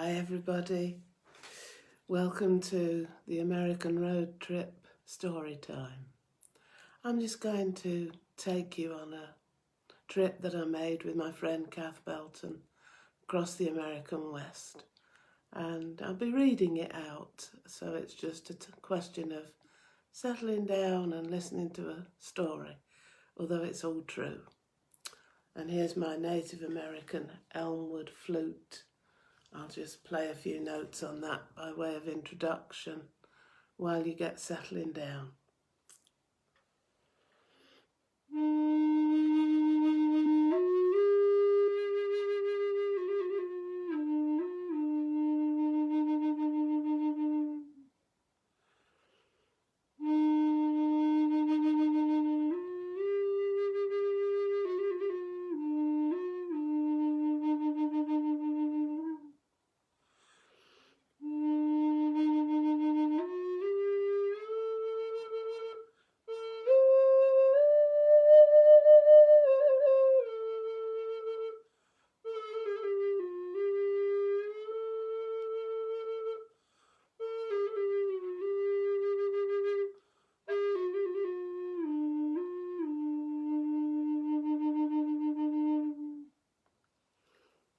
Hi everybody, welcome to the American road trip story time. I'm just going to take you on a trip that I made with my friend Kath Belton across the American West, and I'll be reading it out, so it's just a question of settling down and listening to a story, although it's all true. And here's my Native American Elmwood flute. I'll just play a few notes on that by way of introduction while you get settling down.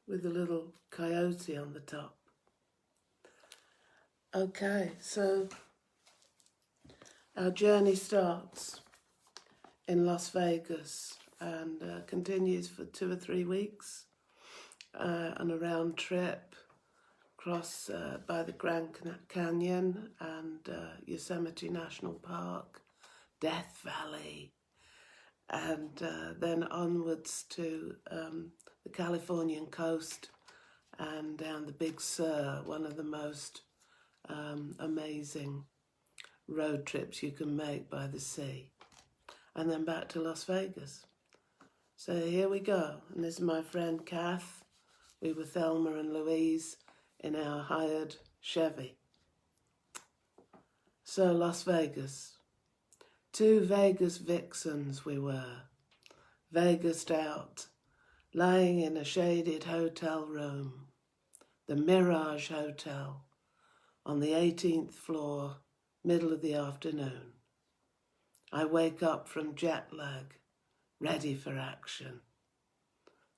With a little coyote on the top. Okay, so our journey starts in Las Vegas and continues for 2 or 3 weeks on a round trip across by the Grand Canyon and Yosemite National Park, Death Valley, and then onwards to the Californian coast and down the Big Sur, one of the most amazing road trips you can make by the sea, and then back to Las Vegas. So here we go, and this is my friend Kath. We were Thelma and Louise in our hired Chevy. So Las Vegas. 2 Vegas vixens we were, Vegased out, lying in a shaded hotel room, the Mirage Hotel, on the 18th floor, middle of the afternoon. I wake up from jet lag, ready for action.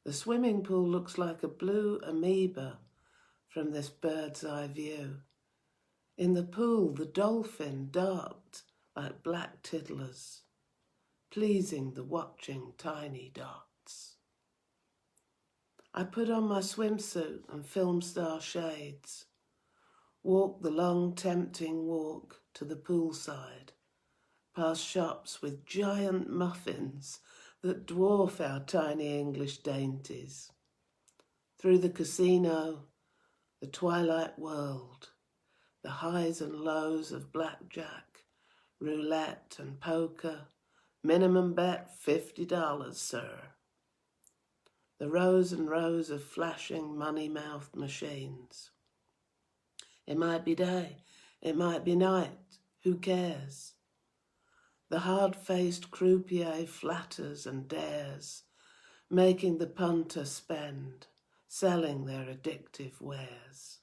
The swimming pool looks like a blue amoeba from this bird's eye view. In the pool, the dolphin dart like black tiddlers, pleasing the watching tiny dots. I put on my swimsuit and film star shades, walk the long tempting walk to the poolside, past shops with giant muffins that dwarf our tiny English dainties, through the casino, the twilight world, the highs and lows of blackjack, roulette and poker, minimum bet $50, sir. The rows and rows of flashing money-mouthed machines. It might be day, it might be night, who cares? The hard-faced croupier flatters and dares, making the punter spend, selling their addictive wares.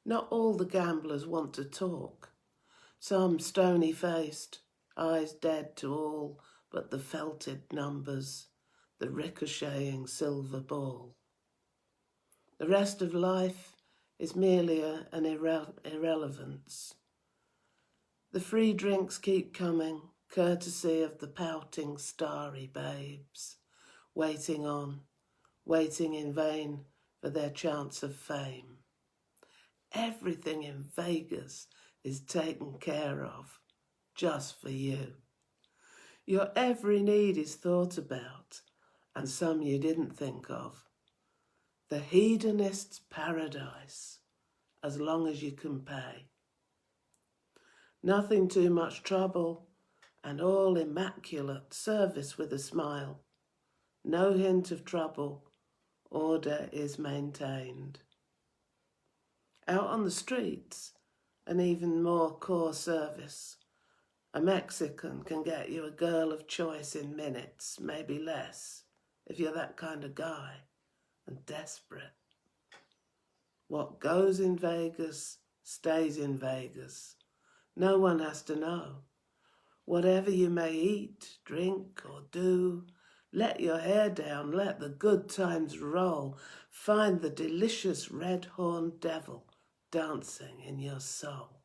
Not all the gamblers want to talk. Some stony-faced, eyes dead to all but the felted numbers, the ricocheting silver ball. The rest of life is merely an irrelevance. The free drinks keep coming, courtesy of the pouting starry babes, waiting in vain for their chance of fame. Everything in Vegas is taken care of, just for you. Your every need is thought about, and some you didn't think of. The hedonist's paradise, as long as you can pay. Nothing too much trouble, and all immaculate, service with a smile. No hint of trouble, order is maintained. Out on the streets, an even more core service. A Mexican can get you a girl of choice in minutes, maybe less, if you're that kind of guy, and desperate. What goes in Vegas stays in Vegas. No one has to know. Whatever you may eat, drink, or do, let your hair down, let the good times roll. Find the delicious red-horned devil dancing in your soul.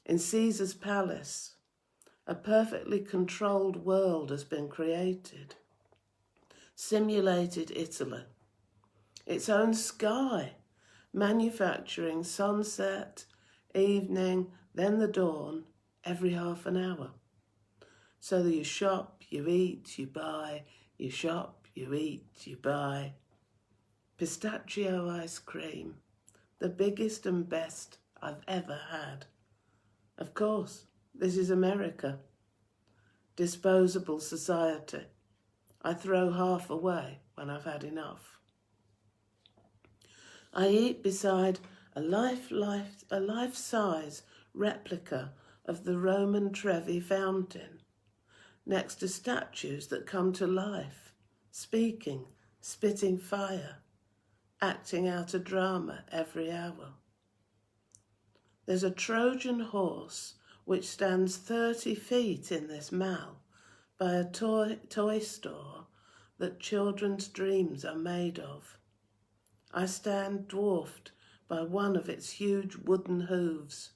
In Caesar's palace, a perfectly controlled world has been created. Simulated Italy, its own sky, manufacturing sunset, evening, then the dawn, every half an hour. So that you shop, you eat, you buy, you shop, you eat, you buy. Pistachio ice cream, the biggest and best I've ever had. Of course, this is America. Disposable society. I throw half away when I've had enough. I eat beside a life-size replica of the Roman Trevi fountain, next to statues that come to life, speaking, spitting fire, acting out a drama every hour. There's a Trojan horse which stands 30 feet in this mall by a toy store that children's dreams are made of. I stand dwarfed by one of its huge wooden hooves,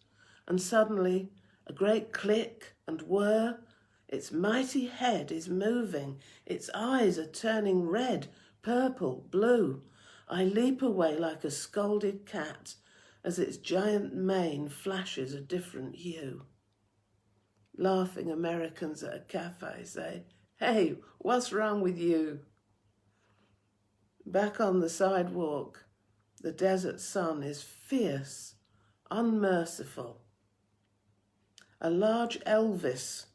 and suddenly a great click and whir. Its mighty head is moving, its eyes are turning red, purple, blue. I leap away like a scalded cat as its giant mane flashes a different hue. Laughing Americans at a cafe say, "Hey, what's wrong with you?" Back on the sidewalk, the desert sun is fierce, unmerciful. A large Elvis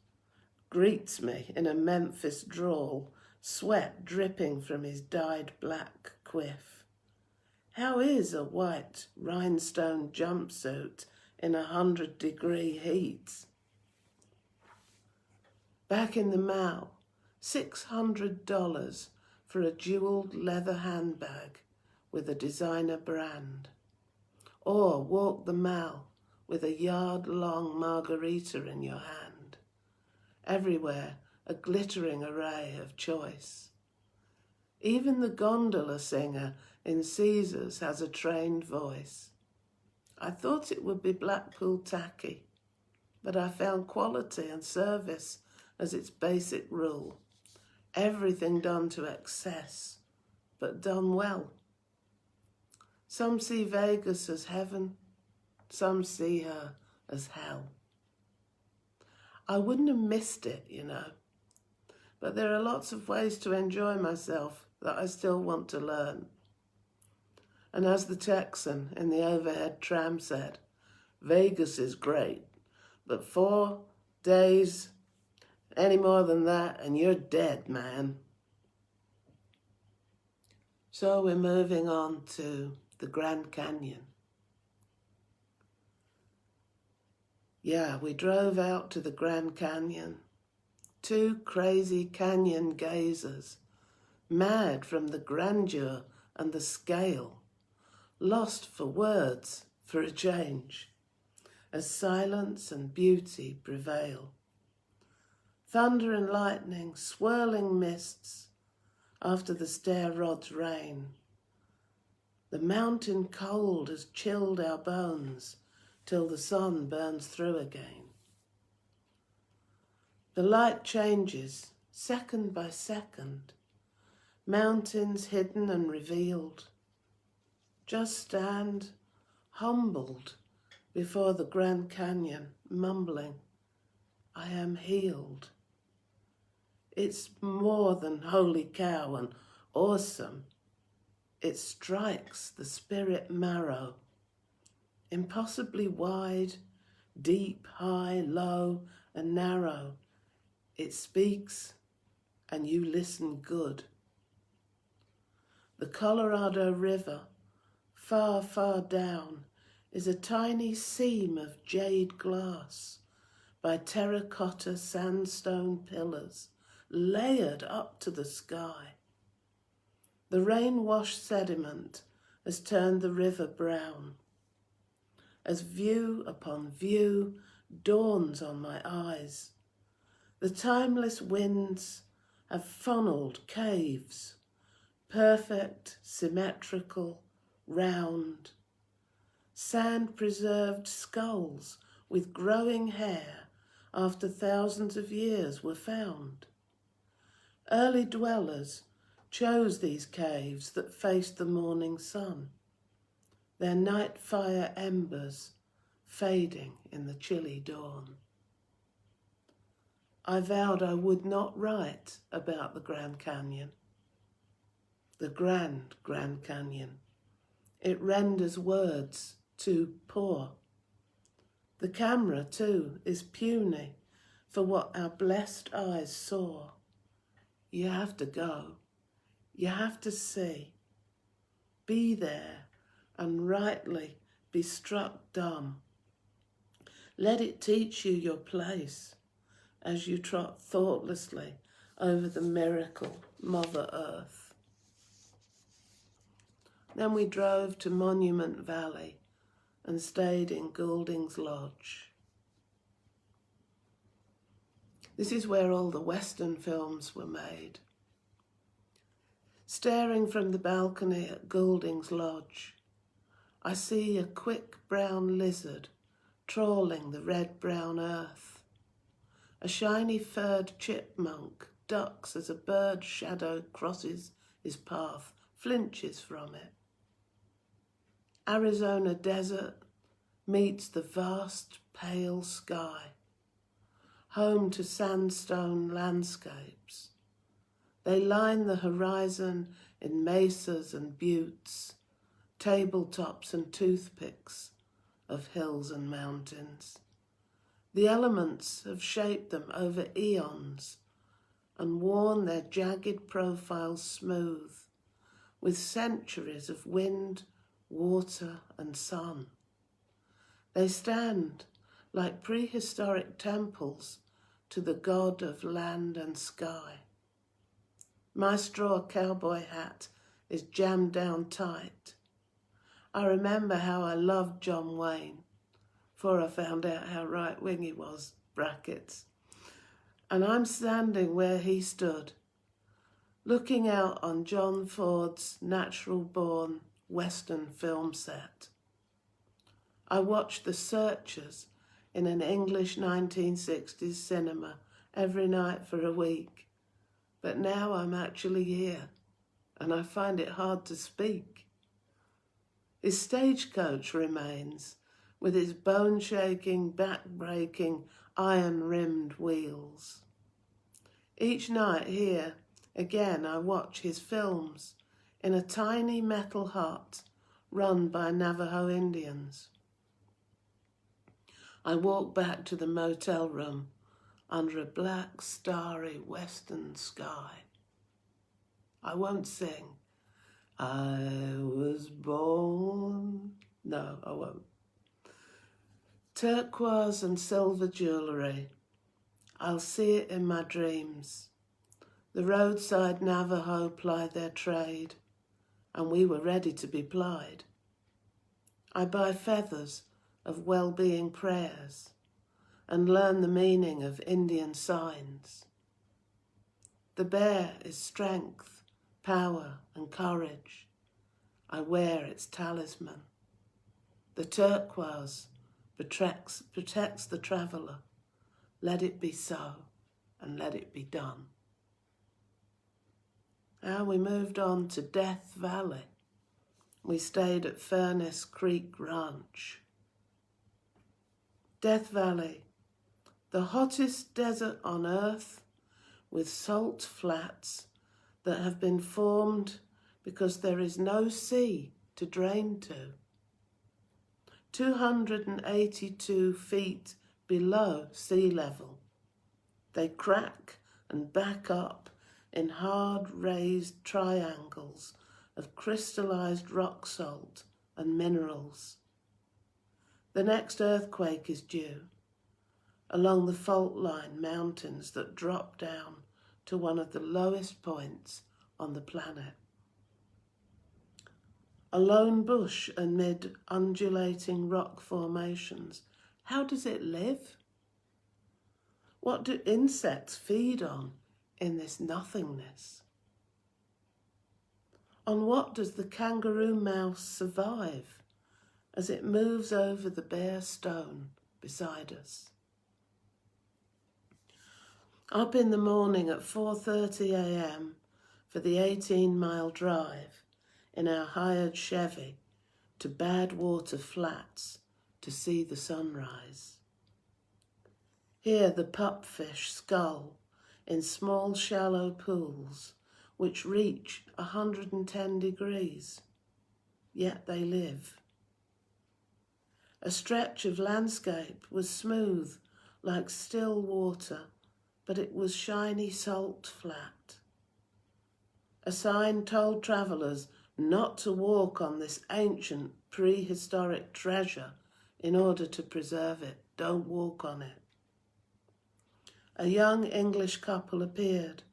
greets me in a Memphis drawl, sweat dripping from his dyed black quiff. How is a white rhinestone jumpsuit in 100-degree heat? Back in the mall, $600 for a jeweled leather handbag with a designer brand. Or walk the mall with a yard-long margarita in your hand. Everywhere a glittering array of choice. Even the gondola singer in Caesar's has a trained voice. I thought it would be Blackpool tacky, but I found quality and service as its basic rule. Everything done to excess, but done well. Some see Vegas as heaven, some see her as hell. I wouldn't have missed it, but there are lots of ways to enjoy myself that I still want to learn. And as the Texan in the overhead tram said, Vegas is great, but 4 days, any more than that, and you're dead, man. So we're moving on to the Grand Canyon. Yeah, we drove out to the Grand Canyon. 2 crazy canyon gazers, mad from the grandeur and the scale, lost for words for a change, as silence and beauty prevail. Thunder and lightning, swirling mists after the stair rod's rain. The mountain cold has chilled our bones till the sun burns through again. The light changes second by second, mountains hidden and revealed. Just stand humbled before the Grand Canyon, mumbling, I am healed. It's more than holy cow and awesome. It strikes the spirit marrow, impossibly wide, deep, high, low, and narrow. It speaks, and you listen good. The Colorado River, far, far down, is a tiny seam of jade glass by terracotta sandstone pillars layered up to the sky. The rain-washed sediment has turned the river brown. As view upon view dawns on my eyes, the timeless winds have funneled caves, perfect, symmetrical, round, sand-preserved skulls with growing hair after thousands of years were found. Early dwellers chose these caves that faced the morning sun, their night fire embers fading in the chilly dawn. I vowed I would not write about the Grand Canyon, the Grand Canyon. It renders words too poor. The camera, too, is puny for what our blessed eyes saw. You have to go. You have to see. Be there and rightly be struck dumb. Let it teach you your place as you trot thoughtlessly over the miracle Mother Earth. Then we drove to Monument Valley and stayed in Goulding's Lodge. This is where all the Western films were made. Staring from the balcony at Goulding's Lodge, I see a quick brown lizard trawling the red-brown earth. A shiny furred chipmunk ducks as a bird's shadow crosses his path, flinches from it. Arizona desert meets the vast pale sky, home to sandstone landscapes. They line the horizon in mesas and buttes, tabletops and toothpicks of hills and mountains. The elements have shaped them over eons and worn their jagged profiles smooth with centuries of wind, water and sun. They stand like prehistoric temples to the god of land and sky. My straw cowboy hat is jammed down tight. I remember how I loved John Wayne, before I found out how right-wing he was, brackets. And I'm standing where he stood, looking out on John Ford's natural-born Western film set. I watched The Searchers in an English 1960s cinema every night for a week. But now I'm actually here, and I find it hard to speak. His stagecoach remains, with its bone-shaking, back-breaking, iron-rimmed wheels. Each night here, again, I watch his films in a tiny metal hut run by Navajo Indians. I walk back to the motel room under a black, starry western sky. I won't sing, I was born. No, I won't. Turquoise and silver jewellery. I'll see it in my dreams. The roadside Navajo ply their trade, and we were ready to be plied. I buy feathers of well-being prayers and learn the meaning of Indian signs. The bear is strength, power and courage. I wear its talisman. The turquoise protects the traveller. Let it be so, and let it be done. Now we moved on to Death Valley. We stayed at Furnace Creek Ranch. Death Valley, the hottest desert on earth, with salt flats that have been formed because there is no sea to drain to. 282 feet below sea level, they crack and back up in hard raised triangles of crystallized rock salt and minerals. The next earthquake is due along the fault line mountains that drop down to one of the lowest points on the planet. A lone bush amid undulating rock formations. How does it live? What do insects feed on in this nothingness? On what does the kangaroo mouse survive as it moves over the bare stone beside us? Up in the morning at 4:30 a.m. for the 18-mile drive in our hired Chevy to Badwater Flats to see the sunrise. Here the pupfish scull in small shallow pools which reach 110 degrees, yet they live. A stretch of landscape was smooth like still water, but it was shiny salt flat. A sign told travellers not to walk on this ancient prehistoric treasure in order to preserve it. Don't walk on it. A young English couple appeared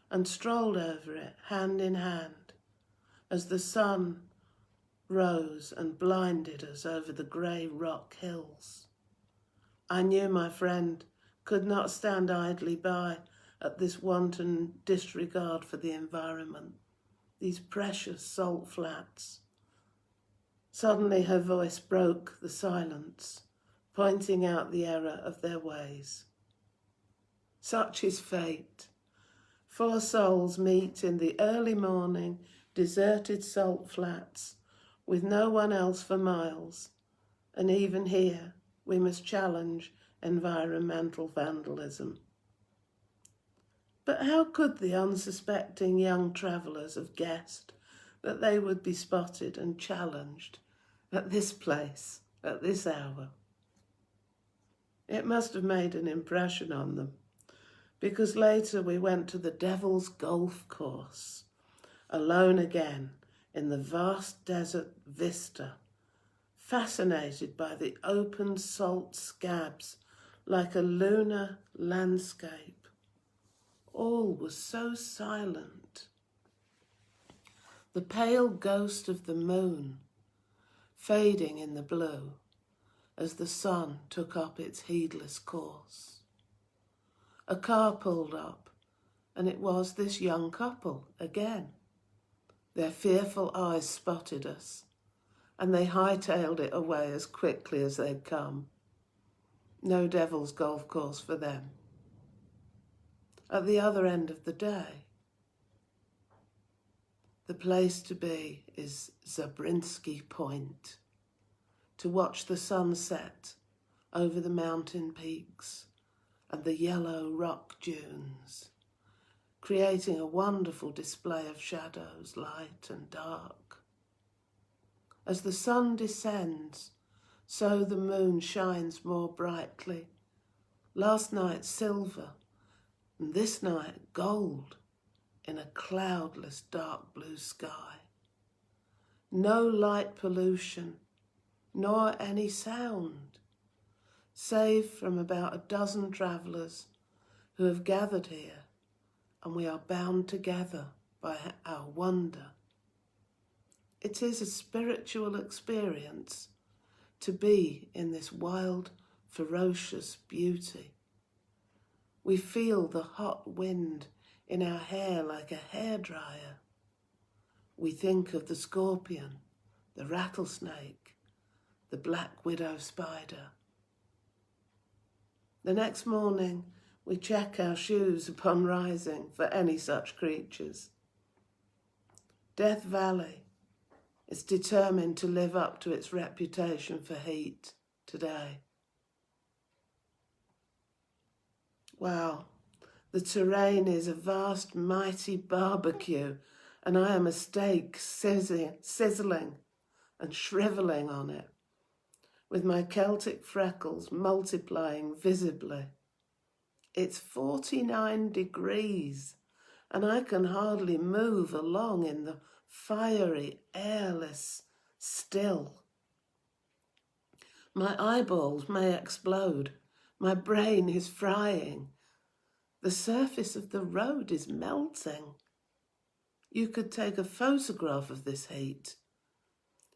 and strolled over it hand in hand as the sun rose and blinded us over the grey rock hills. I knew my friend could not stand idly by at this wanton disregard for the environment, these precious salt flats. Suddenly her voice broke the silence, pointing out the error of their ways. Such is fate. 4 souls meet in the early morning, deserted salt flats, with no one else for miles, and even here we must challenge environmental vandalism. But how could the unsuspecting young travellers have guessed that they would be spotted and challenged at this place, at this hour? It must have made an impression on them, because later we went to the Devil's Golf Course, alone again in the vast desert vista, fascinated by the open salt scabs like a lunar landscape. All was so silent. The pale ghost of the moon fading in the blue as the sun took up its heedless course. A car pulled up, and it was this young couple again. Their fearful eyes spotted us, and they hightailed it away as quickly as they'd come. No Devil's Golf Course for them. At the other end of the day, the place to be is Zabrinsky Point, to watch the sun set over the mountain peaks and the yellow rock dunes, creating a wonderful display of shadows, light and dark. As the sun descends, so the moon shines more brightly. Last night silver, and this night gold in a cloudless dark blue sky. No light pollution, nor any sound, save from about a dozen travellers who have gathered here, and we are bound together by our wonder. It is a spiritual experience to be in this wild, ferocious beauty. We feel the hot wind in our hair like a hairdryer. We think of the scorpion, the rattlesnake, the black widow spider. The next morning, we check our shoes upon rising for any such creatures. Death Valley is determined to live up to its reputation for heat today. Wow, the terrain is a vast, mighty barbecue, and I am a steak sizzling and shrivelling on it, with my Celtic freckles multiplying visibly. It's 49 degrees, and I can hardly move along in the fiery, airless still. My eyeballs may explode. My brain is frying. The surface of the road is melting. You could take a photograph of this heat,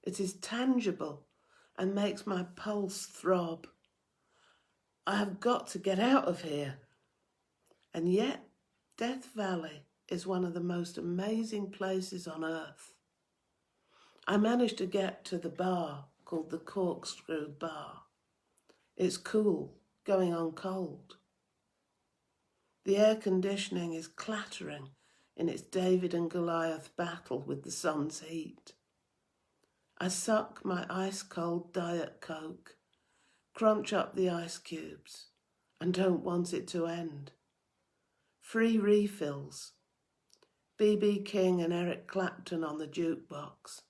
It is tangible and makes my pulse throb. I have got to get out of here. And yet, Death Valley is one of the most amazing places on earth. I managed to get to the bar called the Corkscrew Bar. It's cool, going on cold. The air conditioning is clattering in its David and Goliath battle with the sun's heat. I suck my ice-cold Diet Coke, crunch up the ice cubes, and don't want it to end. Free refills. B.B. King and Eric Clapton on the jukebox,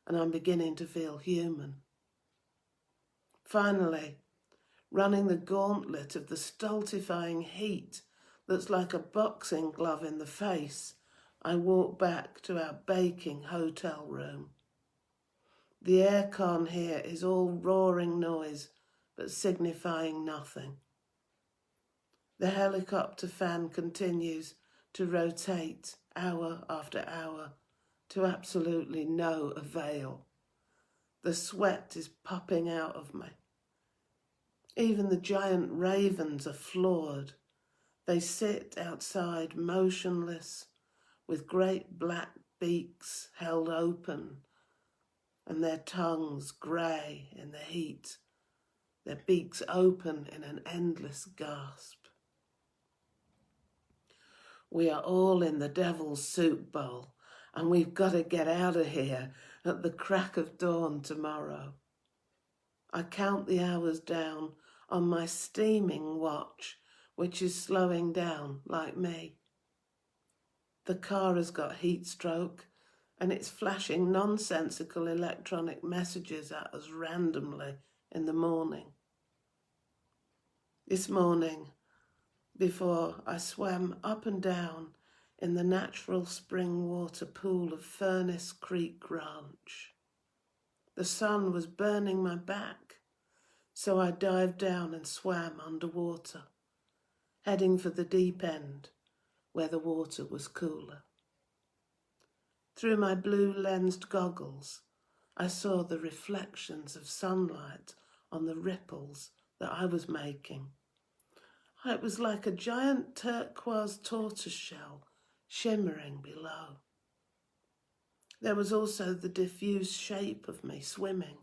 and I'm beginning to feel human. Finally, running the gauntlet of the stultifying heat that's like a boxing glove in the face, I walk back to our baking hotel room. The aircon here is all roaring noise, but signifying nothing. The helicopter fan continues to rotate hour after hour to absolutely no avail. The sweat is popping out of me. Even the giant ravens are floored. They sit outside motionless, with great black beaks held open, and their tongues grey in the heat, their beaks open in an endless gasp. We are all in the devil's soup bowl, and we've got to get out of here at the crack of dawn tomorrow. I count the hours down on my steaming watch, which is slowing down like me. The car has got heat stroke, and it's flashing nonsensical electronic messages at us randomly in the morning. This morning, before I swam up and down in the natural spring water pool of Furnace Creek Ranch, the sun was burning my back, so I dived down and swam underwater, heading for the deep end where the water was cooler. Through my blue-lensed goggles, I saw the reflections of sunlight on the ripples that I was making. It was like a giant turquoise tortoiseshell shimmering below. There was also the diffuse shape of me swimming,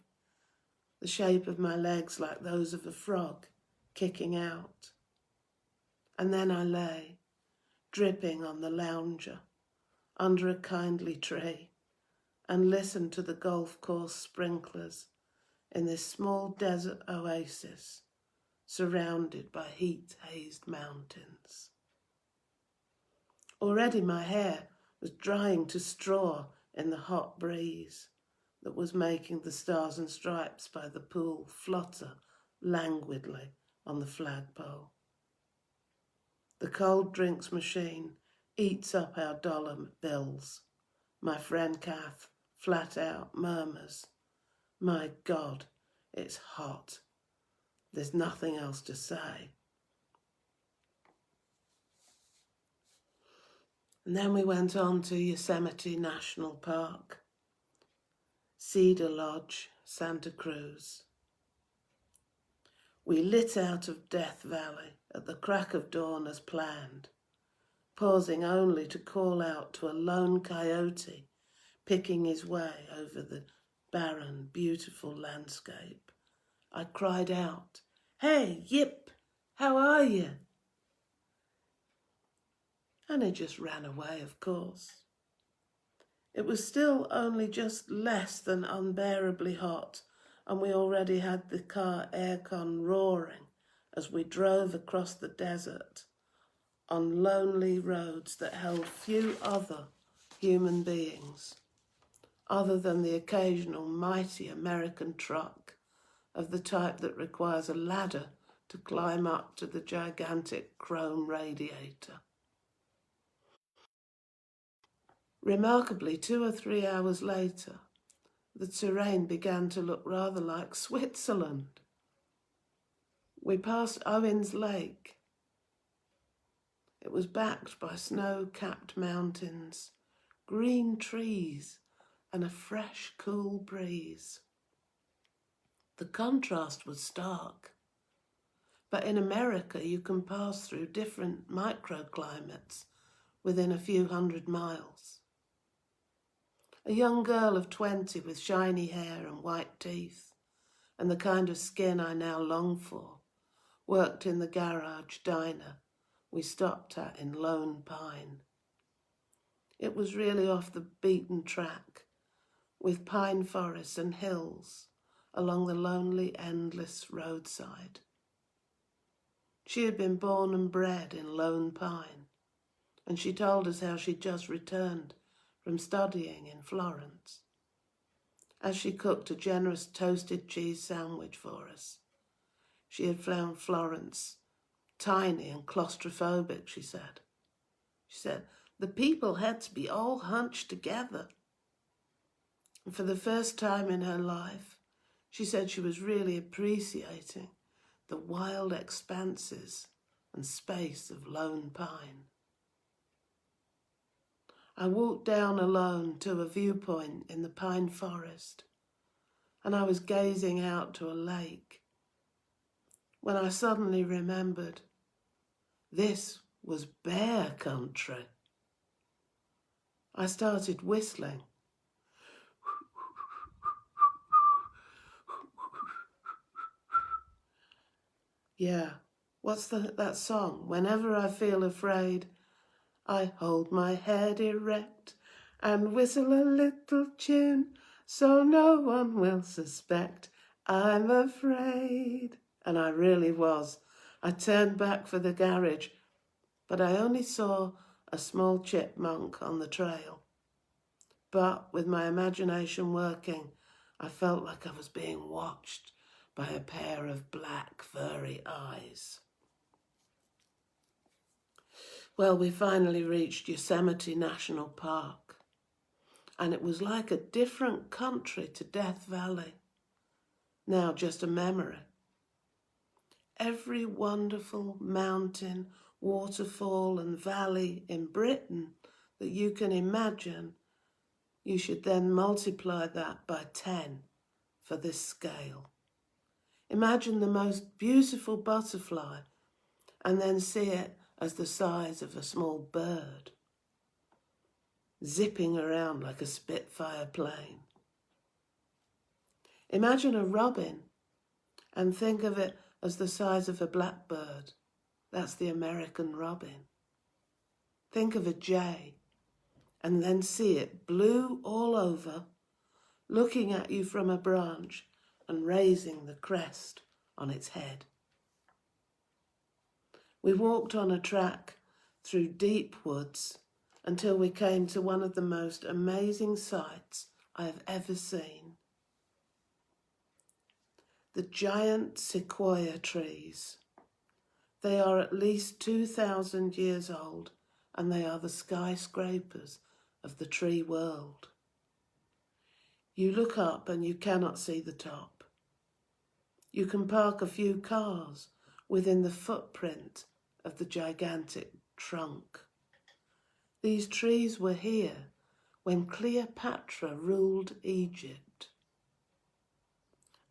the shape of my legs like those of a frog kicking out. And then I lay, dripping on the lounger, under a kindly tree, and listened to the golf course sprinklers in this small desert oasis surrounded by heat-hazed mountains. Already my hair was drying to straw in the hot breeze that was making the stars and stripes by the pool flutter languidly on the flagpole. The cold drinks machine eats up our dollar bills. My friend Kath flat out murmurs, "My God, it's hot. There's nothing else to say." And then we went on to Yosemite National Park, Cedar Lodge, Santa Cruz. We lit out of Death Valley at the crack of dawn as planned, pausing only to call out to a lone coyote picking his way over the barren, beautiful landscape. I cried out, "Hey, Yip, how are you?" And he just ran away, of course. It was still only just less than unbearably hot, and we already had the car aircon roaring as we drove across the desert on lonely roads that held few other human beings, other than the occasional mighty American truck of the type that requires a ladder to climb up to the gigantic chrome radiator. Remarkably, 2 or 3 hours later, the terrain began to look rather like Switzerland. We passed Owens Lake. It was backed by snow-capped mountains, green trees and a fresh, cool breeze. The contrast was stark, but in America you can pass through different microclimates within a few 100 miles. A young girl of 20 with shiny hair and white teeth and the kind of skin I now long for worked in the garage diner we stopped at in Lone Pine. It was really off the beaten track, with pine forests and hills along the lonely, endless roadside. She had been born and bred in Lone Pine, and she told us how she'd just returned from studying in Florence. As she cooked a generous toasted cheese sandwich for us, she had found Florence tiny and claustrophobic, she said. She said, the people had to be all hunched together. And for the first time in her life, she said she was really appreciating the wild expanses and space of Lone Pine. I walked down alone to a viewpoint in the pine forest, and I was gazing out to a lake when I suddenly remembered this was bear country. I started whistling. Yeah, what's that song? Whenever I feel afraid, I hold my head erect and whistle a little tune so no one will suspect I'm afraid. And I really was. I turned back for the garage, but I only saw a small chipmunk on the trail. But with my imagination working, I felt like I was being watched by a pair of black, furry eyes. Well, we finally reached Yosemite National Park, and it was like a different country to Death Valley. Now just a memory. Every wonderful mountain, waterfall and valley in Britain that you can imagine, you should then multiply that by 10 for this scale. Imagine the most beautiful butterfly and then see it as the size of a small bird, zipping around like a Spitfire plane. Imagine a robin and think of it as the size of a blackbird. That's the American robin. Think of a jay and then see it blue all over, looking at you from a branch and raising the crest on its head. We walked on a track through deep woods until we came to one of the most amazing sights I have ever seen. The giant sequoia trees. They are at least 2,000 years old, and they are the skyscrapers of the tree world. You look up and you cannot see the top. You can park a few cars within the footprint of the gigantic trunk. These trees were here when Cleopatra ruled Egypt.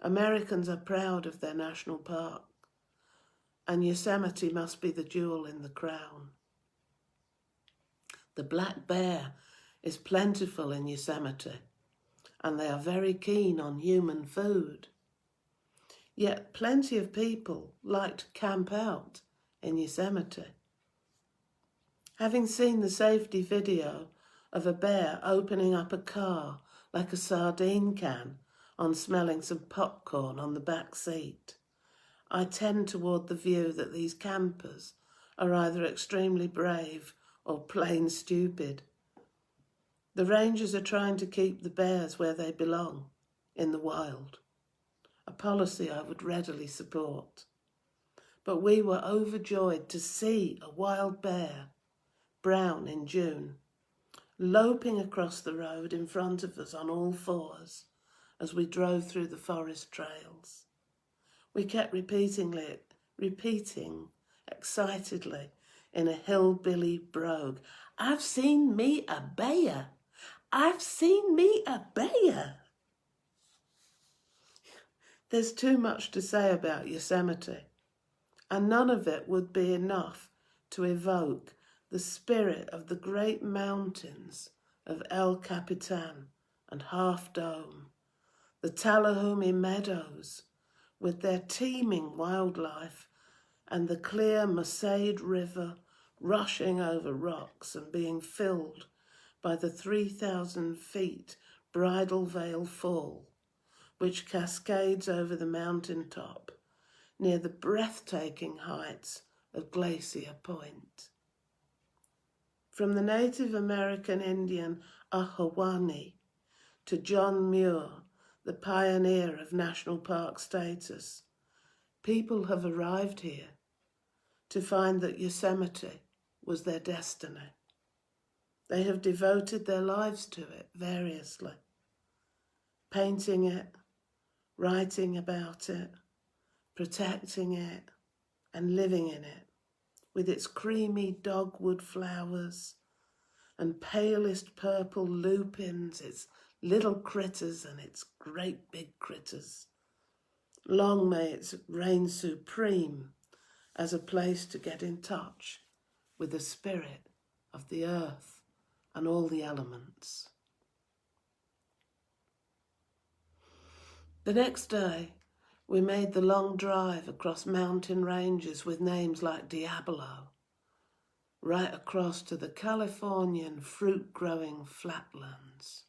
Americans are proud of their national park, and Yosemite must be the jewel in the crown. The black bear is plentiful in Yosemite, and they are very keen on human food. Yet plenty of people like to camp out in Yosemite. Having seen the safety video of a bear opening up a car like a sardine can on smelling some popcorn on the back seat, I tend toward the view that these campers are either extremely brave or plain stupid. The rangers are trying to keep the bears where they belong, in the wild, a policy I would readily support. But we were overjoyed to see a wild bear, brown in June, loping across the road in front of us on all fours as we drove through the forest trails. We kept repeating excitedly in a hillbilly brogue, "I've seen me a bear. I've seen me a bear. There's too much to say about Yosemite, and none of it would be enough to evoke the spirit of the great mountains of El Capitan and Half Dome, the Tullahomee Meadows with their teeming wildlife, and the clear Merced River rushing over rocks and being filled by the 3,000 feet Bridal Veil Fall, which cascades over the mountain top near the breathtaking heights of Glacier Point. From the Native American Indian Ahwahnee to John Muir, the pioneer of national park status, people have arrived here to find that Yosemite was their destiny. They have devoted their lives to it variously, painting it, writing about it, protecting it, and living in it, with its creamy dogwood flowers and palest purple lupins, its little critters and its great big critters. Long may it reign supreme as a place to get in touch with the spirit of the earth and all the elements. The next day, we made the long drive across mountain ranges with names like Diablo, right across to the Californian fruit-growing flatlands.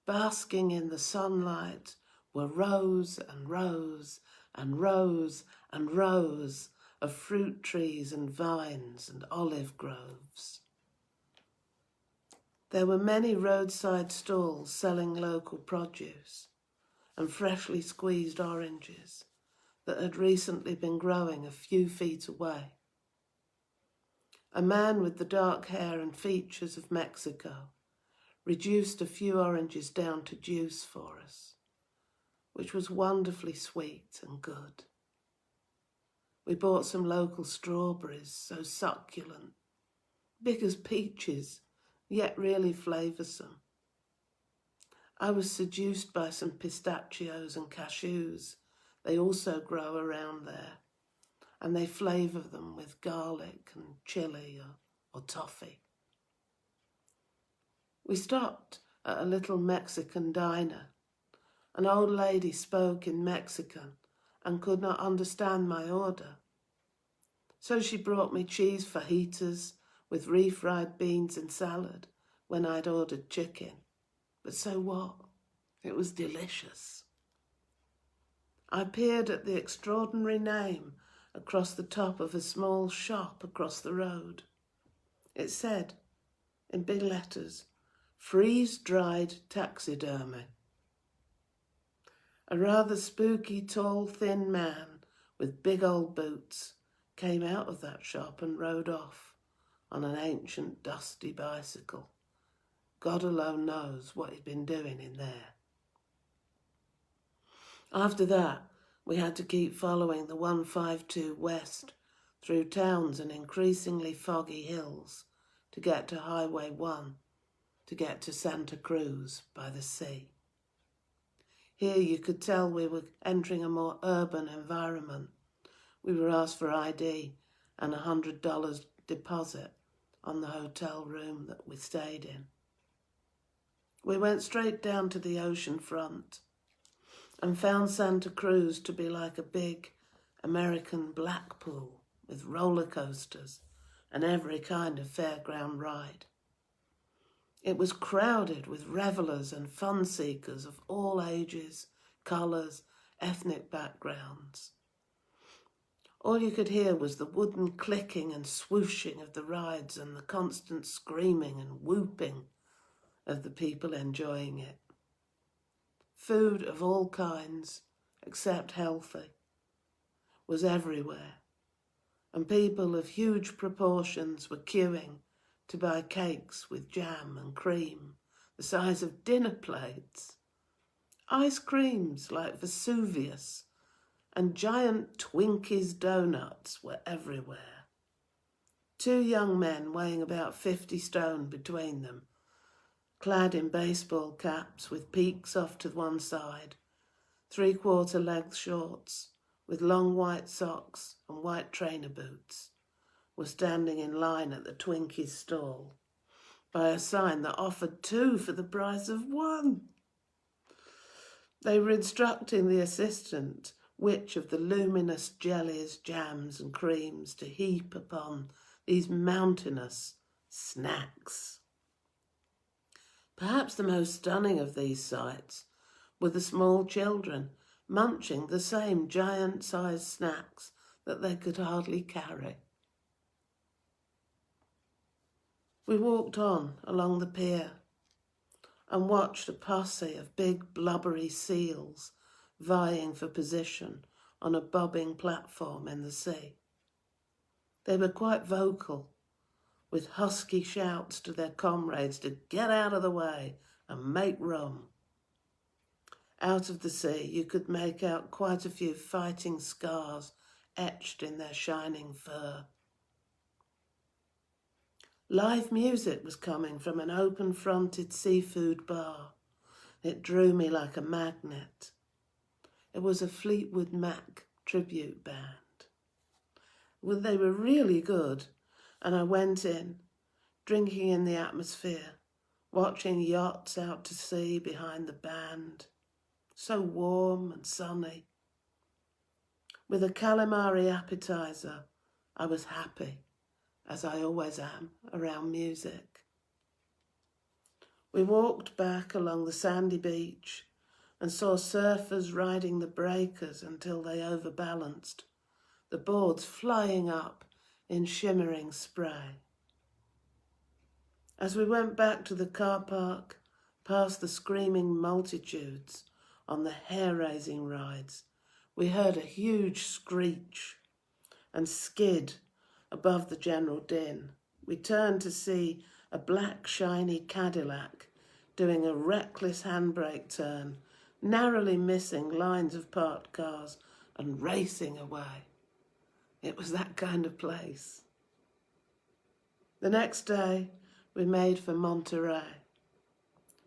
Basking in the sunlight were rows and rows and rows and rows of fruit trees and vines and olive groves. There were many roadside stalls selling local produce and freshly squeezed oranges that had recently been growing a few feet away. A man with the dark hair and features of Mexico reduced a few oranges down to juice for us, which was wonderfully sweet and good. We bought some local strawberries, so succulent, big as peaches, yet really flavoursome. I was seduced by some pistachios and cashews. They also grow around there, and they flavour them with garlic and chili or toffee. We stopped at a little Mexican diner. An old lady spoke in Mexican and could not understand my order. So she brought me cheese fajitas with refried beans and salad when I'd ordered chicken. But so what? It was delicious. I peered at the extraordinary name across the top of a small shop across the road. It said, in big letters, freeze-dried taxidermy. A rather spooky, tall, thin man with big old boots came out of that shop and rode off on an ancient, dusty bicycle. God alone knows what he'd been doing in there. After that, we had to keep following the 152 west through towns and increasingly foggy hills to get to Highway 1, to get to Santa Cruz by the sea. Here you could tell we were entering a more urban environment. We were asked for ID and $100 deposit on the hotel room that we stayed in. We went straight down to the ocean front and found Santa Cruz to be like a big American Blackpool with roller coasters and every kind of fairground ride. It was crowded with revelers and fun seekers of all ages, colours, ethnic backgrounds. All you could hear was the wooden clicking and swooshing of the rides and the constant screaming and whooping of the people enjoying it. Food of all kinds, except healthy, was everywhere, and people of huge proportions were queuing to buy cakes with jam and cream the size of dinner plates, ice creams like Vesuvius, and giant Twinkies donuts were everywhere. Two young men weighing about 50 stone between them clad in baseball caps with peaks off to one side, 3/4 length shorts with long white socks and white trainer boots, were standing in line at the Twinkies stall by a sign that offered 2 for the price of 1. They were instructing the assistant which of the luminous jellies, jams and creams to heap upon these mountainous snacks. Perhaps the most stunning of these sights were the small children munching the same giant-sized snacks that they could hardly carry. We walked on along the pier and watched a posse of big blubbery seals vying for position on a bobbing platform in the sea. They were quite vocal, with husky shouts to their comrades to get out of the way and make room. Out of the sea you could make out quite a few fighting scars etched in their shining fur. Live music was coming from an open-fronted seafood bar. It drew me like a magnet. It was a Fleetwood Mac tribute band. Well, they were really good, and I went in, drinking in the atmosphere, watching yachts out to sea behind the band. So warm and sunny. With a calamari appetizer, I was happy, as I always am, around music. We walked back along the sandy beach and saw surfers riding the breakers until they overbalanced, the boards flying up in shimmering spray. As we went back to the car park, past the screaming multitudes on the hair-raising rides, we heard a huge screech and skid above the general din. We turned to see a black, shiny Cadillac doing a reckless handbrake turn, narrowly missing lines of parked cars and racing away. It was that kind of place. The next day, we made for Monterey,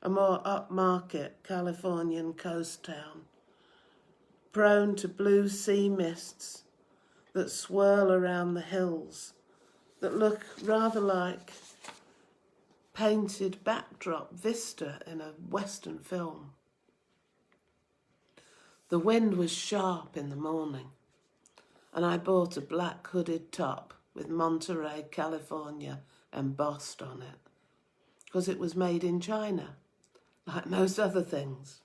a more upmarket Californian coast town, prone to blue sea mists that swirl around the hills, that look rather like painted backdrop vista in a Western film. The wind was sharp in the morning, and I bought a black hooded top with Monterey, California embossed on it, because it was made in China, like most other things.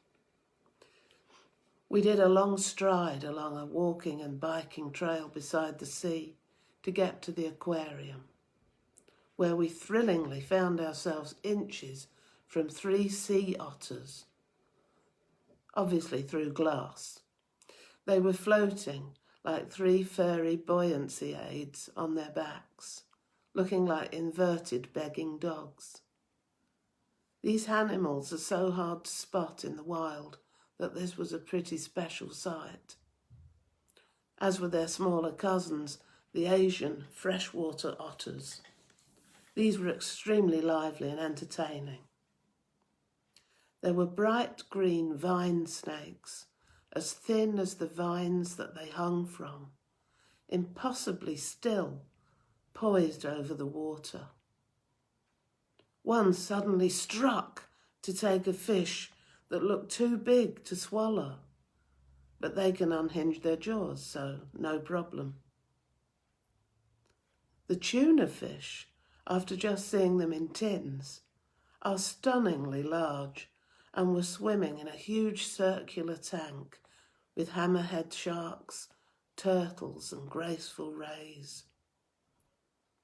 We did a long stride along a walking and biking trail beside the sea to get to the aquarium, where we thrillingly found ourselves inches from 3 sea otters, obviously through glass. They were floating like 3 furry buoyancy aids on their backs, looking like inverted begging dogs. These animals are so hard to spot in the wild that this was a pretty special sight. As were their smaller cousins, the Asian freshwater otters. These were extremely lively and entertaining. There were bright green vine snakes, as thin as the vines that they hung from, impossibly still, poised over the water. One suddenly struck to take a fish that looked too big to swallow, but they can unhinge their jaws, so no problem. The tuna fish, after just seeing them in tins, are stunningly large and were swimming in a huge circular tank with hammerhead sharks, turtles and graceful rays.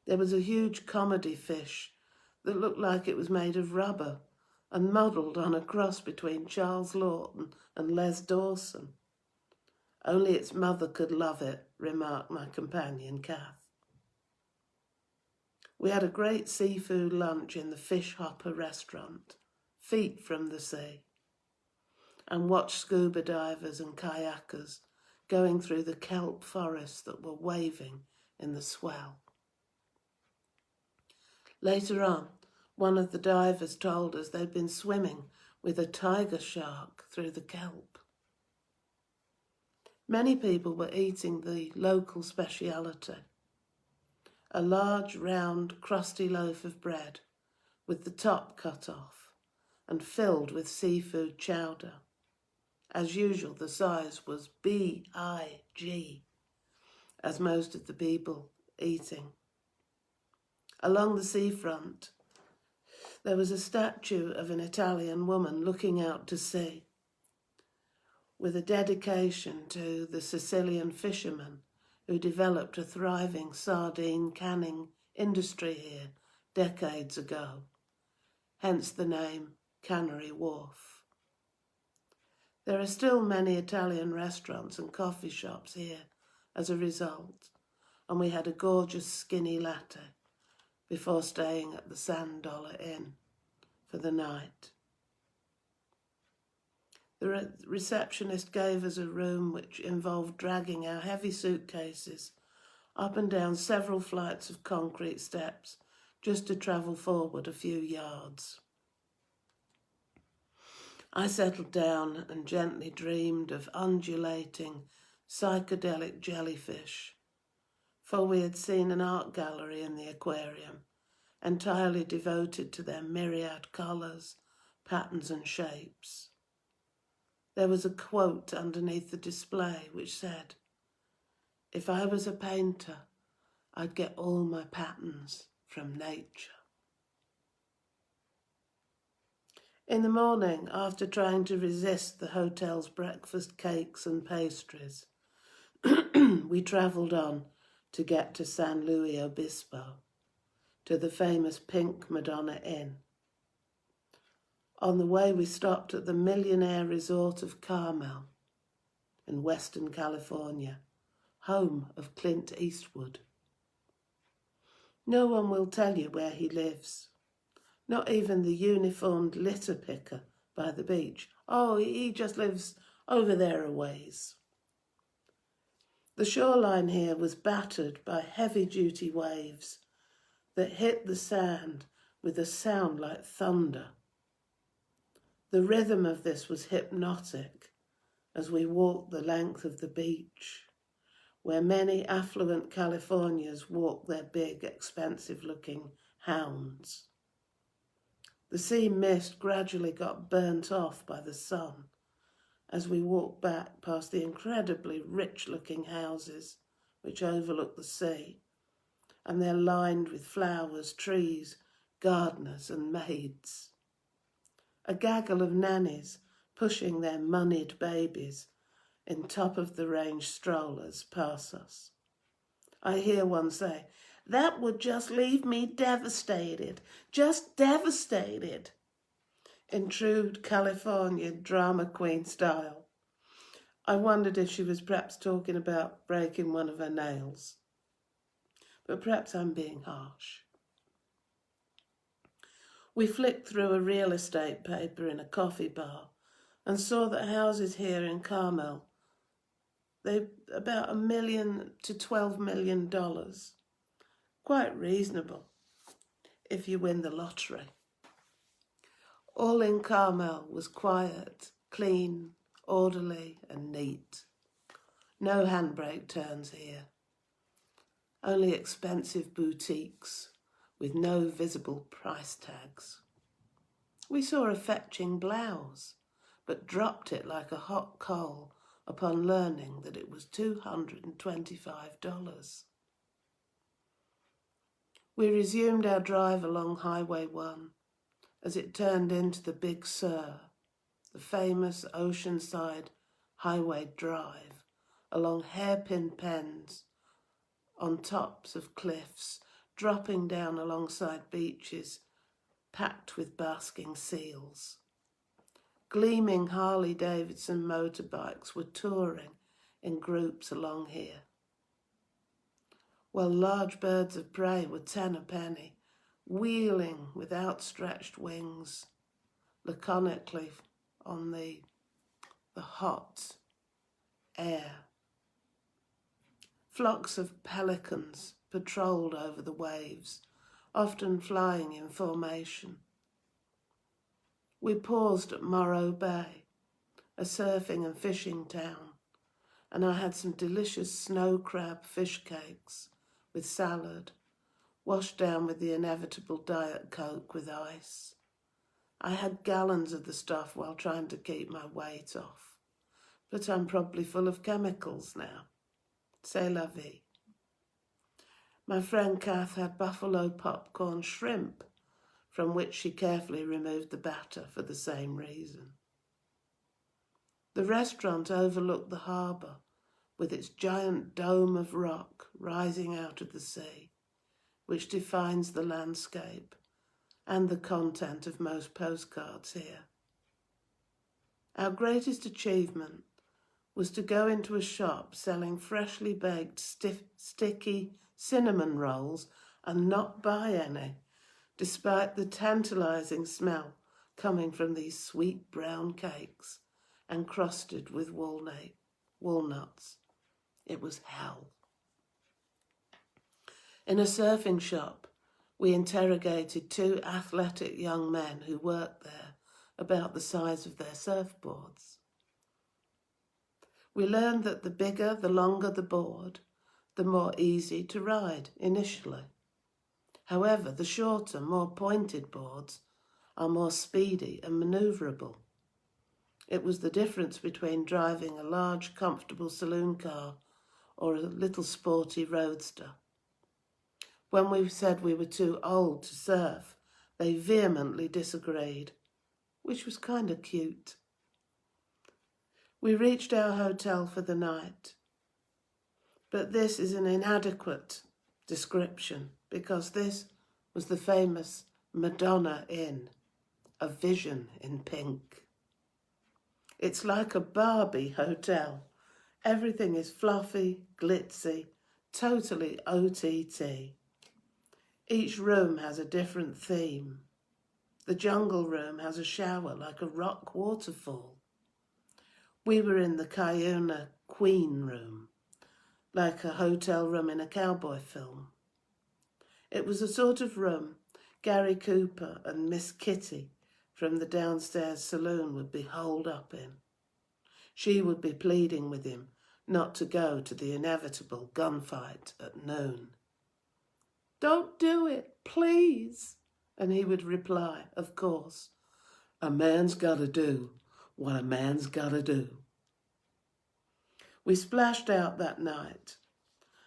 There was a huge comedy fish that looked like it was made of rubber and modelled on a cross between Charles Lawton and Les Dawson. Only its mother could love it, remarked my companion Kath. We had a great seafood lunch in the Fish Hopper restaurant, feet from the sea, and watched scuba divers and kayakers going through the kelp forests that were waving in the swell. Later on, One of the divers told us they'd been swimming with a tiger shark through the kelp. Many people were eating the local speciality, a large, round, crusty loaf of bread with the top cut off and filled with seafood chowder. As usual, the size was big, as most of the people eating. Along the seafront, there was a statue of an Italian woman looking out to sea, with a dedication to the Sicilian fishermen who developed a thriving sardine canning industry here decades ago, hence the name Cannery Wharf. There are still many Italian restaurants and coffee shops here as a result, and we had a gorgeous skinny latte before staying at the Sand Dollar Inn for the night. The receptionist gave us a room which involved dragging our heavy suitcases up and down several flights of concrete steps just to travel forward a few yards. I settled down and gently dreamed of undulating, psychedelic jellyfish, for we had seen an art gallery in the aquarium, entirely devoted to their myriad colours, patterns and shapes. There was a quote underneath the display which said, "If I was a painter, I'd get all my patterns from nature." In the morning, after trying to resist the hotel's breakfast cakes and pastries, we travelled on to get to San Luis Obispo, to the famous Pink Madonna Inn. On the way, we stopped at the millionaire resort of Carmel in Western California, home of Clint Eastwood. No one will tell you where he lives, not even the uniformed litter picker by the beach. Oh, he just lives over there a ways. The shoreline here was battered by heavy-duty waves that hit the sand with a sound like thunder. The rhythm of this was hypnotic as we walked the length of the beach, where many affluent Californians walk their big, expensive-looking hounds. The sea mist gradually got burnt off by the sun as we walked back past the incredibly rich-looking houses which overlook the sea, and they're lined with flowers, trees, gardeners and maids. A gaggle of nannies pushing their moneyed babies in top-of-the-range strollers pass us. I hear one say, "That would just leave me devastated, just devastated," in true California drama queen style. I wondered if she was perhaps talking about breaking one of her nails. But perhaps I'm being harsh. We flicked through a real estate paper in a coffee bar and saw that houses here in Carmel, they're about $1 million to $12 million. Quite reasonable if you win the lottery. All in Carmel was quiet, clean, orderly and neat. No handbrake turns here. Only expensive boutiques with no visible price tags. We saw a fetching blouse, but dropped it like a hot coal upon learning that it was $225. We resumed our drive along Highway 1 as it turned into the Big Sur, the famous oceanside highway drive along hairpin bends on tops of cliffs, dropping down alongside beaches packed with basking seals. Gleaming Harley-Davidson motorbikes were touring in groups along here, while large birds of prey were 10 a penny, wheeling with outstretched wings laconically on the hot air. Flocks of pelicans patrolled over the waves, often flying in formation. We paused at Morro Bay, a surfing and fishing town, and I had some delicious snow crab fish cakes with salad, washed down with the inevitable Diet Coke with ice. I had gallons of the stuff while trying to keep my weight off, but I'm probably full of chemicals now. C'est la vie. My friend Kath had buffalo popcorn shrimp, from which she carefully removed the batter for the same reason. The restaurant overlooked the harbour, with its giant dome of rock rising out of the sea, which defines the landscape and the content of most postcards here. Our greatest achievement was to go into a shop selling freshly baked sticky cinnamon rolls and not buy any, despite the tantalising smell coming from these sweet brown cakes encrusted with walnuts. It was hell. In a surfing shop, we interrogated two athletic young men who worked there about the size of their surfboards. We learned that the bigger, the longer the board, the more easy to ride initially. However, the shorter, more pointed boards are more speedy and manoeuvrable. It was the difference between driving a large, comfortable saloon car or a little sporty roadster. When we said we were too old to surf, they vehemently disagreed, which was kind of cute. We reached our hotel for the night, but this is an inadequate description because this was the famous Madonna Inn, a vision in pink. It's like a Barbie hotel. Everything is fluffy, glitzy, totally OTT. Each room has a different theme. The jungle room has a shower like a rock waterfall. We were in the Cuyuna Queen room, like a hotel room in a cowboy film. It was a sort of room Gary Cooper and Miss Kitty from the downstairs saloon would be holed up in. She would be pleading with him not to go to the inevitable gunfight at noon. "Don't do it, please." And he would reply, of course, "A man's gotta do what a man's gotta do." We splashed out that night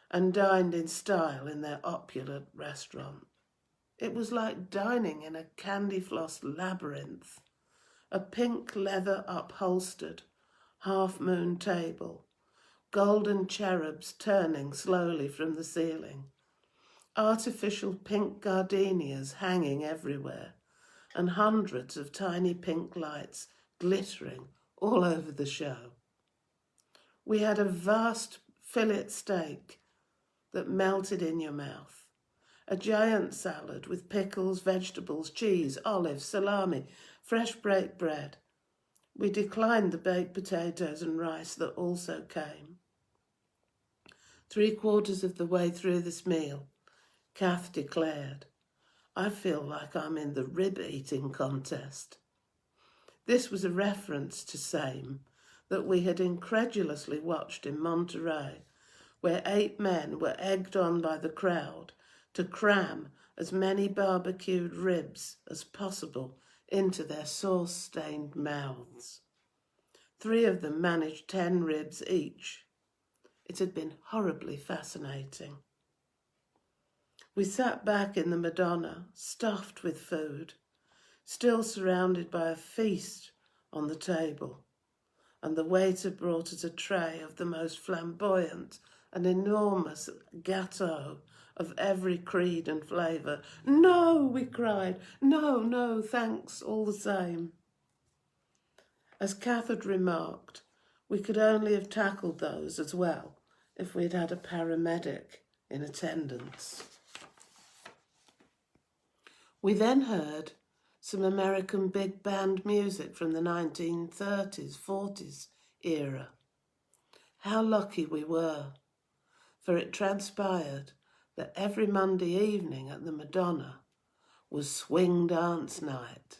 and dined in style in their opulent restaurant. It was like dining in a candy-floss labyrinth, a pink leather upholstered half-moon table, golden cherubs turning slowly from the ceiling, artificial pink gardenias hanging everywhere, and hundreds of tiny pink lights glittering all over the show. We had a vast fillet steak that melted in your mouth, a giant salad with pickles, vegetables, cheese, olives, salami, fresh baked bread. We declined the baked potatoes and rice that also came. 3/4 of the way through this meal, Kath declared, "I feel like I'm in the rib-eating contest." This was a reference to same that we had incredulously watched in Monterey, where 8 men were egged on by the crowd to cram as many barbecued ribs as possible into their sauce-stained mouths. 3 of them managed 10 ribs each. It had been horribly fascinating. We sat back in the Madonna, stuffed with food, still surrounded by a feast on the table, and the waiter brought us a tray of the most flamboyant and enormous gâteau of every creed and flavour. "No," we cried. "No, no, thanks all the same." As Kath had remarked, we could only have tackled those as well if we'd had a paramedic in attendance. We then heard some American big band music from the 1930s, 40s era. How lucky we were, for it transpired that every Monday evening at the Madonna was swing dance night.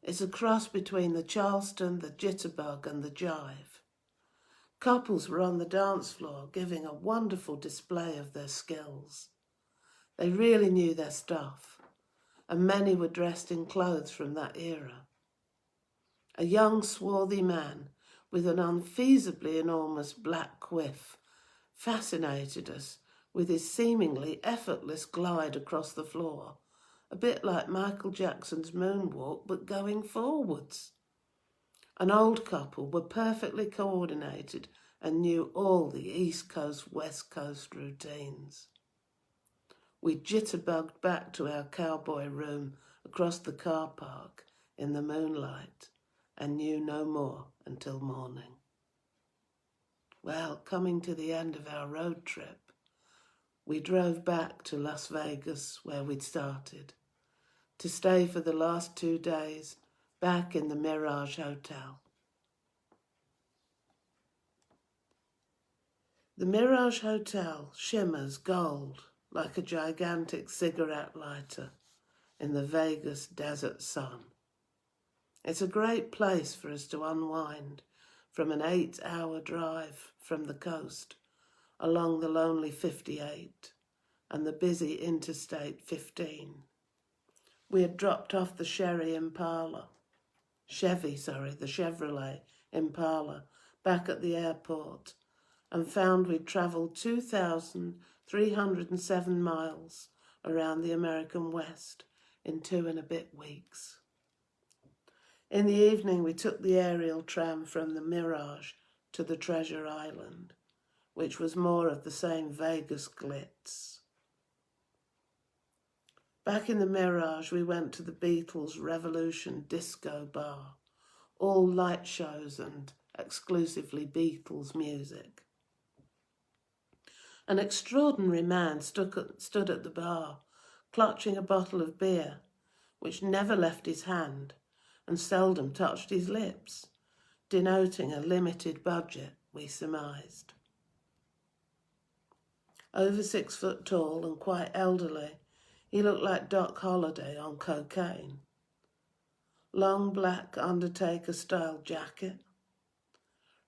It's a cross between the Charleston, the jitterbug and the jive. Couples were on the dance floor giving a wonderful display of their skills. They really knew their stuff, and many were dressed in clothes from that era. A young swarthy man with an unfeasibly enormous black quiff fascinated us with his seemingly effortless glide across the floor, a bit like Michael Jackson's moonwalk but going forwards. An old couple were perfectly coordinated and knew all the East Coast, West Coast routines. We jitterbugged back to our cowboy room across the car park in the moonlight and knew no more until morning. Well, coming to the end of our road trip, we drove back to Las Vegas where we'd started, to stay for the last 2 days back in the Mirage Hotel. The Mirage Hotel shimmers gold like a gigantic cigarette lighter in the Vegas desert sun. It's a great place for us to unwind from an 8-hour drive from the coast along the lonely 58 and the busy Interstate 15. We had dropped off the Chevrolet Impala back at the airport and found we'd travelled 2,307 miles around the American West in 2 and a bit weeks. In the evening, we took the aerial tram from the Mirage to the Treasure Island, which was more of the same Vegas glitz. Back in the Mirage, we went to the Beatles' Revolution Disco Bar, all light shows and exclusively Beatles music. An extraordinary man stood at the bar, clutching a bottle of beer, which never left his hand and seldom touched his lips, denoting a limited budget, we surmised. Over 6 foot tall and quite elderly, he looked like Doc Holliday on cocaine. Long black Undertaker-style jacket,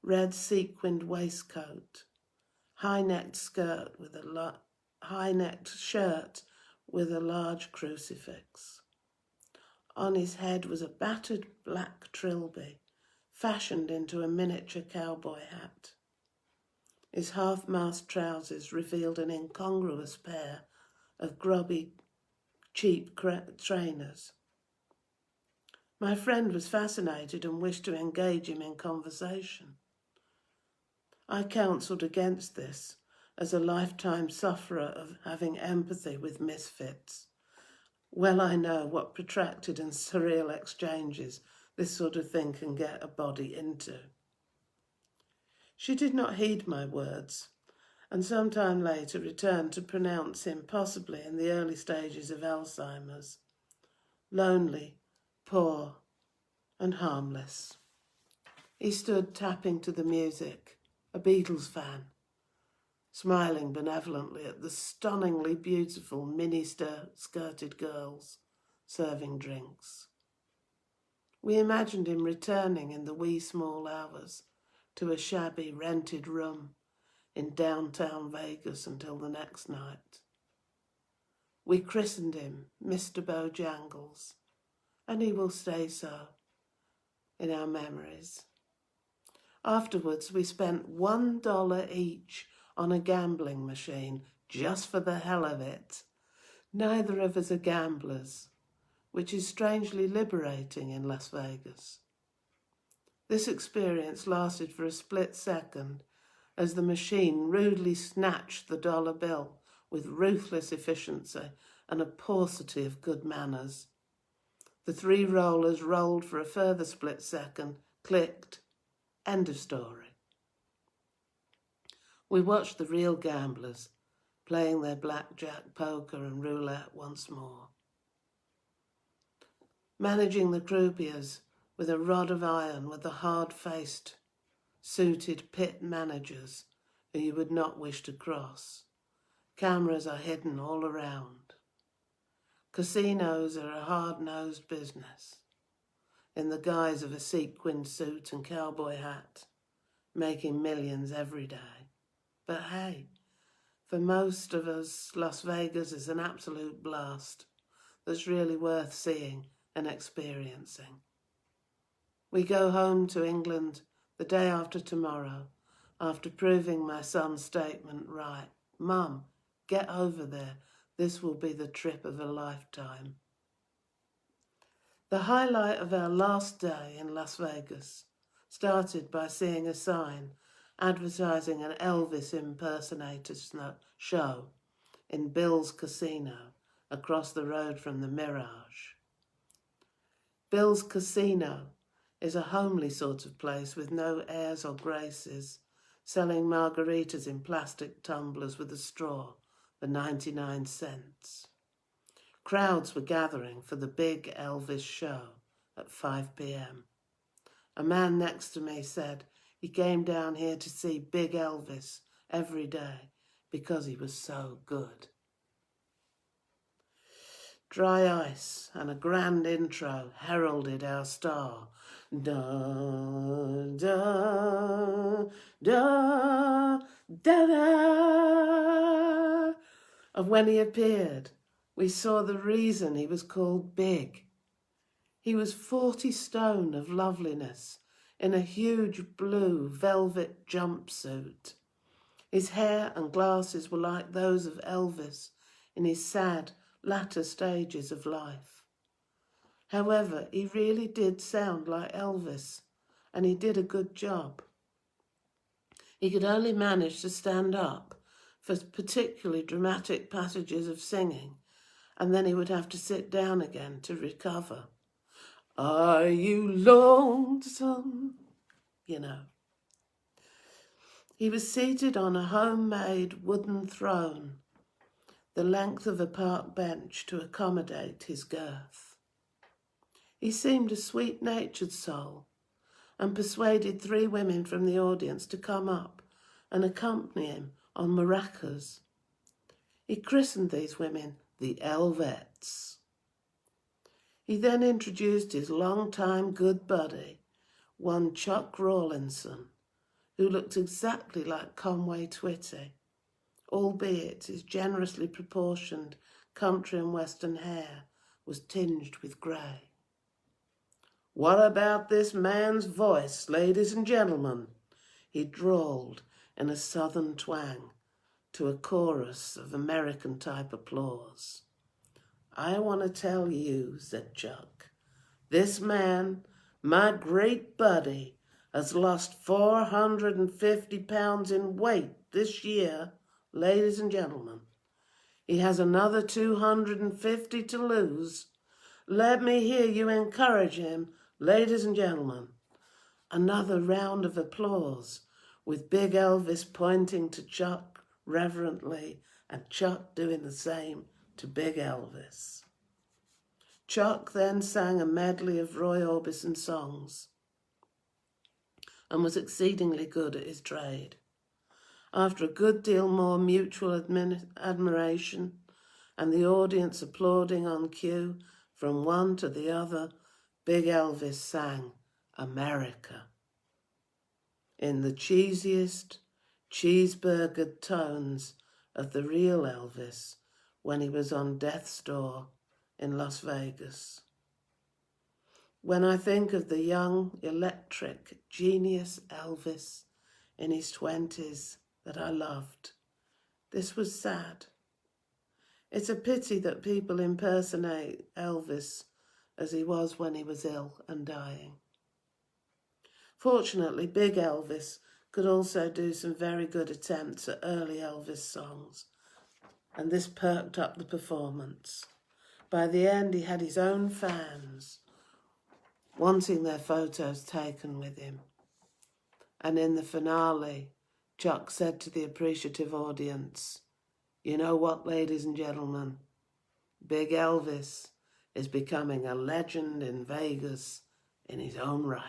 red sequined waistcoat, high-necked shirt with a large crucifix. On his head was a battered black trilby, fashioned into a miniature cowboy hat. His half-mast trousers revealed an incongruous pair of grubby, cheap trainers. My friend was fascinated and wished to engage him in conversation. I counselled against this as a lifetime sufferer of having empathy with misfits. Well, I know what protracted and surreal exchanges this sort of thing can get a body into. She did not heed my words, and some time later returned to pronounce him possibly in the early stages of Alzheimer's, lonely, poor, and harmless. He stood tapping to the music, a Beatles fan, smiling benevolently at the stunningly beautiful mini-skirted girls serving drinks. We imagined him returning in the wee small hours to a shabby rented room in downtown Vegas until the next night. We christened him Mr. Bojangles, and he will stay so in our memories. Afterwards, we spent $1 each on a gambling machine just for the hell of it. Neither of us are gamblers, which is strangely liberating in Las Vegas. This experience lasted for a split second as the machine rudely snatched the dollar bill with ruthless efficiency and a paucity of good manners. The 3 rollers rolled for a further split second, clicked, end of story. We watched the real gamblers playing their blackjack, poker and roulette once more. Managing the croupiers with a rod of iron were the hard-faced, suited pit managers who you would not wish to cross, Cameras are hidden all around. Casinos are a hard-nosed business, in the guise of a sequin suit and cowboy hat, making millions every day. But hey, for most of us, Las Vegas is an absolute blast that's really worth seeing and experiencing. We go home to England the day after tomorrow, after proving my son's statement right. Mum, get over there. This will be the trip of a lifetime. The highlight of our last day in Las Vegas started by seeing a sign advertising an Elvis impersonator show in Bill's Casino across the road from the Mirage. Bill's Casino is a homely sort of place with no airs or graces, selling margaritas in plastic tumblers with a straw for 99 cents. Crowds were gathering for the big Elvis show at 5 p.m. A man next to me said he came down here to see Big Elvis every day because he was so good. Dry ice and a grand intro heralded our star. Da, da, da, da, da. And when he appeared, we saw the reason he was called Big. He was 40 stone of loveliness in a huge blue velvet jumpsuit. His hair and glasses were like those of Elvis in his sad latter stages of life. However, he really did sound like Elvis, and he did a good job. He could only manage to stand up for particularly dramatic passages of singing, and then he would have to sit down again to recover. Are you lonesome? You know. He was seated on a homemade wooden throne, the length of a park bench to accommodate his girth. He seemed a sweet-natured soul and persuaded 3 women from the audience to come up and accompany him on maracas. He christened these women the Elvettes. He then introduced his long-time good buddy, one Chuck Rawlinson, who looked exactly like Conway Twitty, albeit his generously proportioned country and western hair was tinged with grey. What about this man's voice, ladies and gentlemen? He drawled in a southern twang to a chorus of American-type applause. I want to tell you, said Chuck, this man, my great buddy, has lost 450 pounds in weight this year, ladies and gentlemen. He has another 250 to lose. Let me hear you encourage him, ladies and gentlemen. Another round of applause, with Big Elvis pointing to Chuck reverently and Chuck doing the same to Big Elvis. Chuck then sang a medley of Roy Orbison songs and was exceedingly good at his trade. After a good deal more mutual admiration and the audience applauding on cue from one to the other, Big Elvis sang America in the cheesiest, cheeseburgered tones of the real Elvis when he was on death's door in Las Vegas. When I think of the young, electric, genius Elvis in his 20s that I loved, this was sad. It's a pity that people impersonate Elvis as he was when he was ill and dying. Fortunately, Big Elvis could also do some very good attempts at early Elvis songs, and this perked up the performance. By the end, he had his own fans wanting their photos taken with him. And in the finale, Chuck said to the appreciative audience, you know what, ladies and gentlemen? Big Elvis is becoming a legend in Vegas in his own right.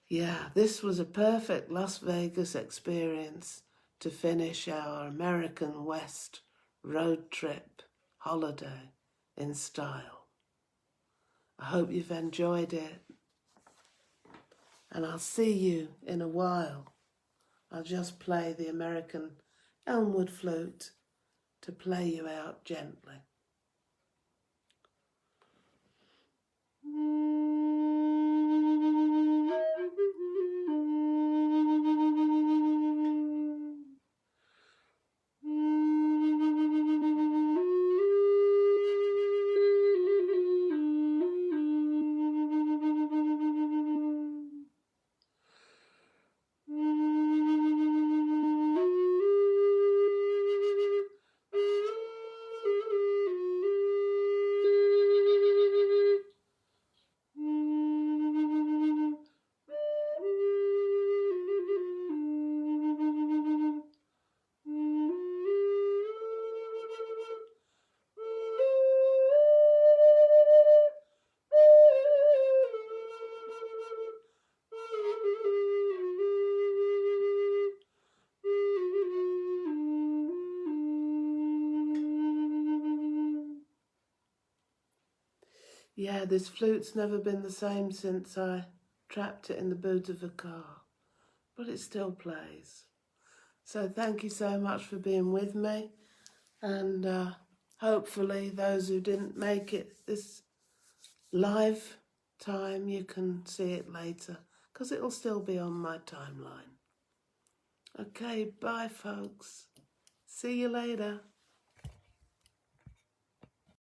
Yeah, this was a perfect Las Vegas experience to finish our American West road trip holiday in style. I hope you've enjoyed it, and I'll see you in a while. I'll just play the American Elmwood flute to play you out gently. Yeah, this flute's never been the same since I trapped it in the boot of a car, but it still plays. So thank you so much for being with me, and hopefully those who didn't make it this live time, you can see it later, because it'll still be on my timeline. Okay, bye folks. See you later.